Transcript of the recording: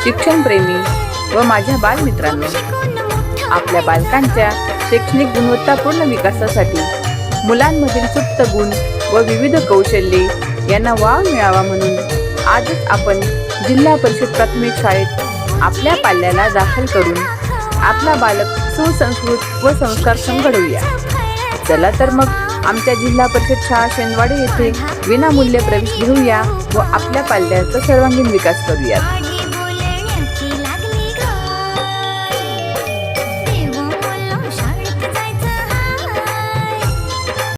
शिक्षणप्रेमी व माझ्या बालमित्रांनो, आपल्या बालकांच्या शैक्षणिक गुणवत्तापूर्ण विकासासाठी मुलांमधील सुप्त गुण व विविध कौशल्ये यांना वाव मिळावा म्हणून आजच आपण जिल्हा परिषद प्राथमिक शाळेत आपल्या पाल्याला दाखल करून आपला बालक सुसंस्कृत व संस्कारक्षम घडवूया. चला तर मग आमच्या जिल्हा परिषद शाळा शेंदवाडी येथे विनामूल्य प्रवेश घेऊया व आपल्या पाल्याचा सर्वांगीण विकास करूया.